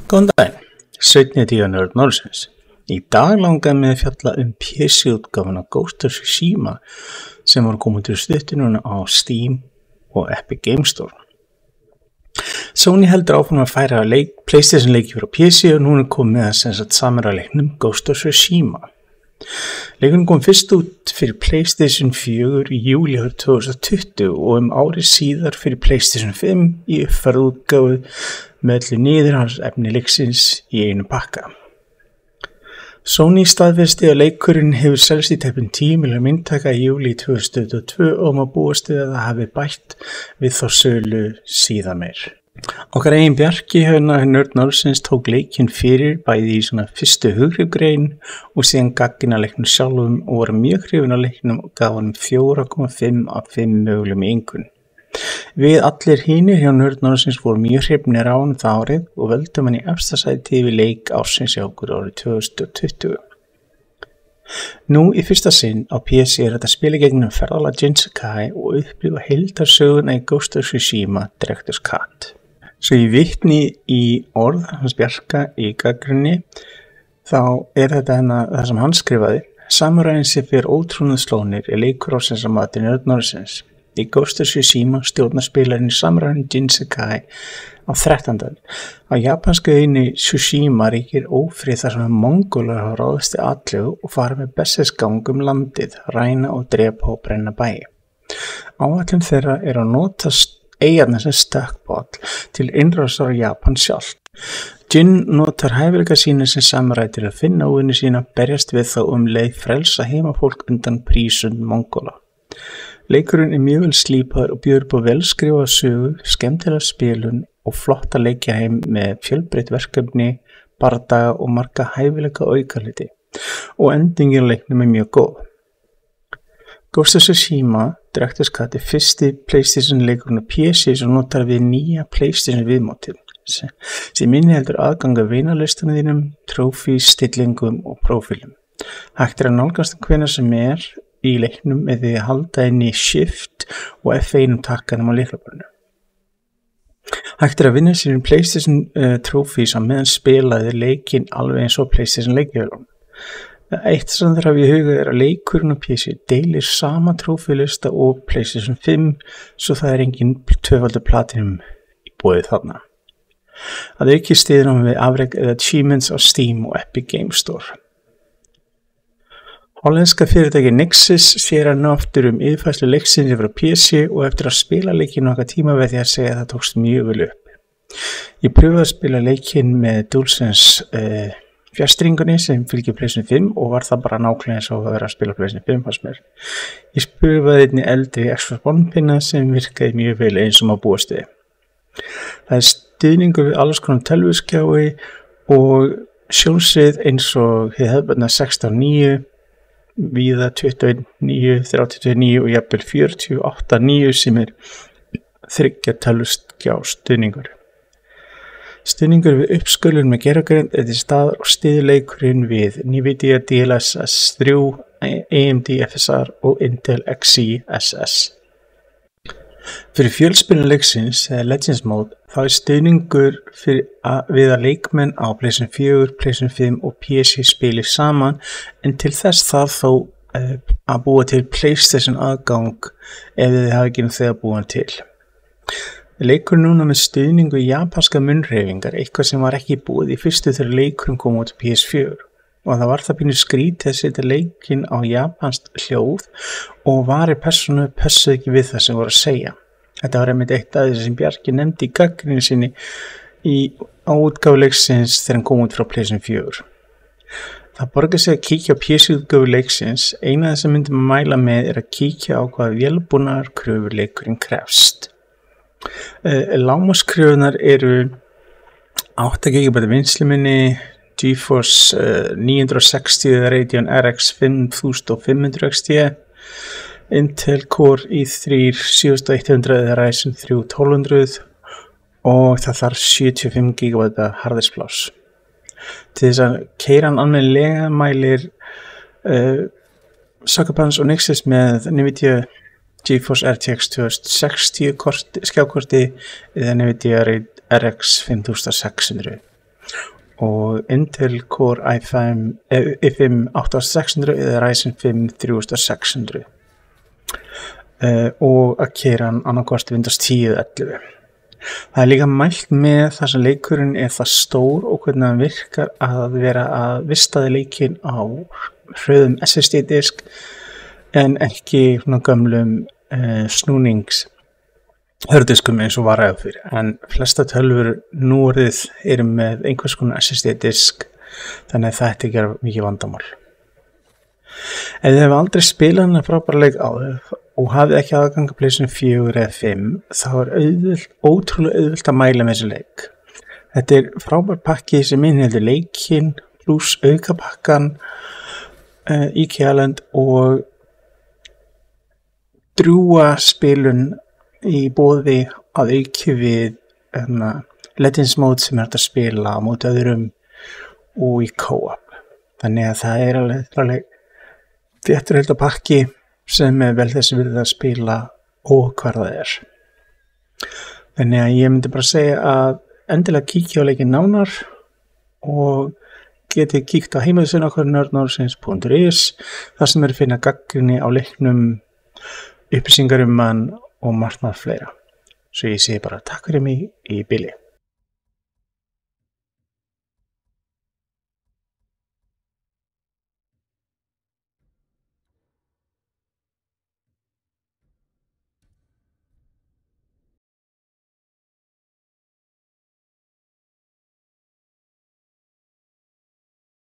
Góðan daginn, 17. Nörd Norðsins. Í dag langaði mig að fjalla PC-útgáfuna Ghost of Tsushima sem var komið til stuttununa á Steam og Epic Games Store. Sony heldur áfram að færa PlayStation leiki fyrir á PC og núna komið með samera leiknum Ghost of Tsushima. Leikurinn kom fyrst út fyrir PlayStation 4 í júlí 2020 og ári síðar fyrir PlayStation 5 í uppfærð útgáfu með öllu niðurhaldsefni leiksins í einu pakka. Sony staðfesti að leikurinn hefur selst í tæpum 10 milljónum eintaka í júlí 2022 og má búast við að það hafi bætt við þá sölu síðan meir. Okkar eigin Bjarki Nörd Norðsins tók leikinn fyrir bæði í svona fyrstu hughrifgrein og síðan gagnrýna leiknum sjálfum og var mjög hrifinn af leiknum og gaf honum 4,5 af 5 mögulegum í einkunn. Við allir hinir hjá Nörd Norðsins voru mjög hrifnir á hann það árið og völdum hann í efsta sæti yfir leik ársins hjá okkur árið 2020. Nú í fyrsta sinn á PC er þetta spila gegnum ferðalag Jin Sakai og upplifa heildarsöguna í Ghost of Tsushima Director's Cut. Svo ég vitni í orð hans Bjarka í gagnrýni þá er þetta það sem hann skrifaði. Samuræin sem fyrir ótrúnað slónir er leikur ársins að mati Nörd Norðsins. Í Ghost of Tsushima stjórnar spilarinn samuræin Jin Sakai á 13. Á japansku eyjunni Tsushima ríkir ófrið þar sem mongólar hafa ráðist í atlögu og fara með bestisgang landið, ræna og drepa og brenna bæi. Áætlun þeirra er að nota eyjarnar sem stökkpall til innrásar á Japan sjálft. Jin notar hæfileika sína sem samuræi til að finna óvini sína, berjast við þá leið frelsa heimafólk undan prísund mongóla. Leikurinn er mjög vel slípaður og bjóður upp á velskrifaða sögu, skemmtilega spilun og flotta leikjaheim með fjölbreytt verkefni, bardaga og marga hæfileika aukaliti og endingin á leiknum er mjög góð. Ghost of Tsushima Director's Cut er fyrsti PlayStation leikurinn á PC sem notar við nýja PlayStation viðmótið sem inniheldur aðgang að vinarlistanum þínum, trófís, stillingum og prófílum. Hægt er að nálgast hvenær sem er í leiknum með því að halda inn í Shift og F1 takkanum á lyklaborðinu. Hægt er að vinna sér PlayStation trófís á meðan spilaði leikinn alveg eins og PlayStation leikjavélum. Eitt sem þarf að hafa í huga er að leikurinn á PC deilir sama trófílista og PlayStation 5 svo það er engin tvöfaldur platinum í boði þarna. Að auki styður hann við afrek eða achievements á Steam og Epic Games Store. Hollenska fyrirtæki Nixxes sér hann aftur yfirfærslu leiksins yfir á PC og eftir að spila leikinn nokkra tíma veð því að segja að það tókst mjög vel upp. Ég pröfaði að spila leikinn með DualSense fjastringunni sem fylgir PlayStation 5 og var það bara nákvæmlega eins og að vera að spila PlayStation 5 fannst mér. Ég pröfaði einnig eldri Xbox One pinna sem virkaði mjög vel eins og maður búast við. Það er stuðningur við alls konar tölvuskjái og sjónsvið eins og hið hefðbundna 16:9 víða 21:9, 30:9 og jafnvel 48:9 sem er 3 tölvuskjá stuðningur. Stuðningur við uppskölun með gervigreind er til staðar og styður leikurinn við NVIDIA DLSS 3, AMD FSR og Intel Xe SS. Fyrir fjölspilun leiksins eða Legends Mode þá er stuðningur við að leikmenn á PlayStation 4, PlayStation 5 og PC spili saman en til þess þarf þó að búa til PlayStation aðgang ef þið hafa ekki þegar búin til. Leikur núna með stuðningu í japanska munnhreyfingar, eitthvað sem var ekki búið í fyrstu þegar leikurinn kom út á PS4 og það var það pínu skrítið að setja leikinn á japanskt hljóð og varir persónu passuðu ekki við það sem voru að segja. Þetta var einmitt eitt af þessi sem Bjarki nefndi í gagnrýni sinni á útgáfu leiksins þegar hann kom út frá PlayStation 4. Það borgar sig að kíkja á PC-útgáfu leiksins, eina þess að myndum að mæla með er að kíkja á hvaða vélbúnaðar kröfur leikurinn krefst. Lágmarkskröfunar eru 8 GB vinnsluminni, GeForce 960 Radeon RX 5500 XT, Intel Core i3 7100 eða Ryzen 3 1200 og það þarf 75 GB harðdiskspláss. Til þess að keyra hann almennilega mælir Sucker Punch og Nixxes með NVIDIA GeForce RTX 2060 skjákorti eða NVIDIA RX 5600. og Intel Core i5 8600 eða Ryzen 5 3600 og að keyra hann annarkvort Windows 10 eða 11. Það er líka mælt með þar sem leikurinn er það stór og hvernig hann virkar að vera að vistaði leikinn á hröðum SSD-disk en ekki svona gömlum snúningshörðdiskum eins og var ræða fyrir. En flesta tölvur nú orðið eru með einhvers konar SSD-disk, þannig að þetta ekki er mikið vandamál. Ef þið hefur aldrei spilað hann frábæra leik áður og hafið ekki aðgang að PlayStation 4 eða 5, þá er ótrúlega auðvelt að mæla með þessi leik. Þetta er frábær pakki sem inniheldur leikinn pluss aukapakkan í Kjaland og drjúga spilun í boði að auki við Legends Mode sem er hægt að spila á móti öðrum og í co-op. Þannig að það er alveg þetta er pakki sem er vel þessi virðið að spila og hvar það er. Þannig að ég myndi bara segja að endilega kíkja á leikinn nánar og getið kíkt á heimasíðuna okkar nerdnordsins.is þar sem finna gagnrýni á leiknum, upplýsingar hann og margt fleira. Svo ég segi bara takk fyrir mig í bili.